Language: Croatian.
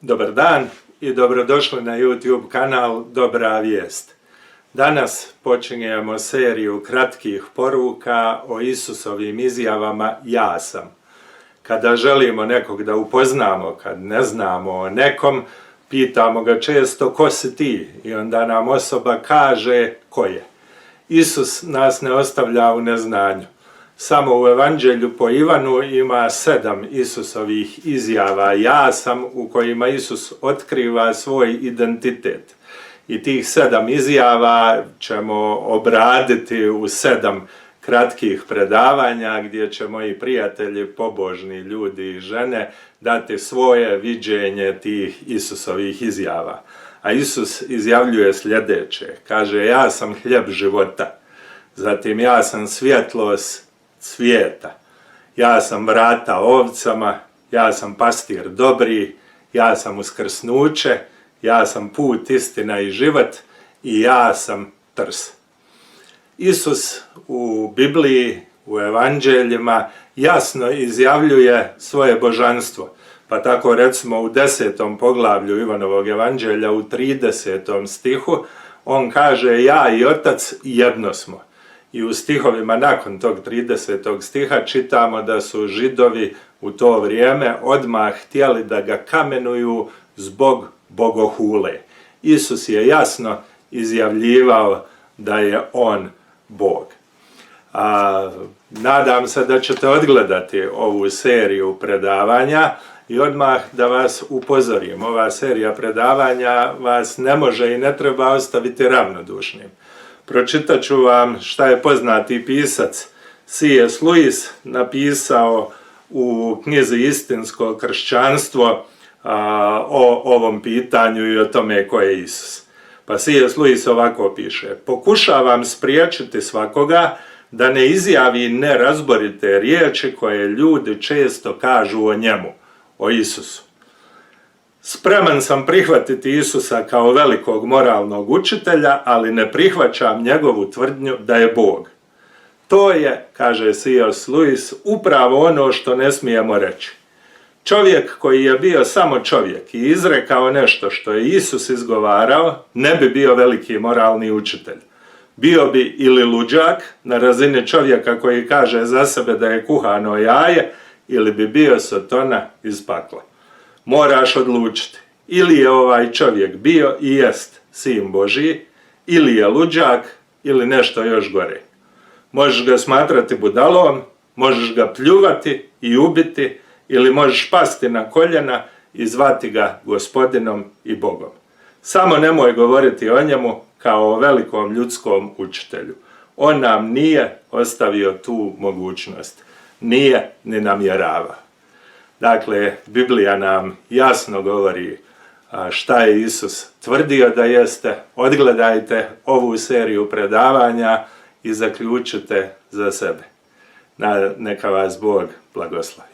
Dobar dan i dobrodošli na YouTube kanal Dobra vijest. Danas počinjemo seriju kratkih poruka o Isusovim izjavama ja sam. Kada želimo nekog da upoznamo, kad ne znamo o nekom, pitamo ga često ko si ti i onda nam osoba kaže ko je. Isus nas ne ostavlja u neznanju. Samo u Evanđelju po Ivanu ima 7 Isusovih izjava ja sam u kojima Isus otkriva svoj identitet. I tih 7 izjava ćemo obraditi u 7 kratkih predavanja gdje će moji prijatelji, pobožni ljudi i žene dati svoje viđenje tih Isusovih izjava. A Isus izjavljuje sljedeće, kaže ja sam hljeb života, zatim ja sam svjetlost svijeta, ja sam vrata ovcama, ja sam pastir dobri, ja sam uskrsnuće, ja sam put, istina i život i ja sam trs. Isus u Bibliji, u Evanđeljima jasno izjavljuje svoje božanstvo. Pa tako recimo u 10. poglavlju Ivanovog Evanđelja u 30. stihu on kaže ja i Otac jedno smo. I u stihovima nakon tog 30. stiha čitamo da su Židovi u to vrijeme odmah htjeli da ga kamenuju zbog bogohule. Isus je jasno izjavljivao da je on Bog. Nadam se da ćete odgledati ovu seriju predavanja i odmah da vas upozorim. Ova serija predavanja vas ne može i ne treba ostaviti ravnodušnim. Pročitat ću vam šta je poznati pisac C.S. Lewis napisao u knjizi Istinsko kršćanstvo o ovom pitanju i o tome ko je Isus. Pa C.S. Lewis ovako piše: pokušavam spriječiti svakoga da ne izjavi nerazborite riječi koje ljudi često kažu o njemu, o Isusu. Spreman sam prihvatiti Isusa kao velikog moralnog učitelja, ali ne prihvaćam njegovu tvrdnju da je Bog. To je, kaže C.S. Lewis, upravo ono što ne smijemo reći. Čovjek koji je bio samo čovjek i izrekao nešto što je Isus izgovarao, ne bi bio veliki moralni učitelj. Bio bi ili luđak na razini čovjeka koji kaže za sebe da je kuhano jaje, ili bi bio Sotona iz pakla. Moraš odlučiti, ili je ovaj čovjek bio i jest sin Božji, ili je luđak, ili nešto još gore. Možeš ga smatrati budalom, možeš ga pljuvati i ubiti, ili možeš pasti na koljena i zvati ga Gospodinom i Bogom. Samo nemoj govoriti o njemu kao o velikom ljudskom učitelju. On nam nije ostavio tu mogućnost. Nije ni namjerava. Dakle, Biblija nam jasno govori šta je Isus tvrdio da jeste. Odgledajte ovu seriju predavanja i zaključite za sebe. Neka vas Bog blagoslovi.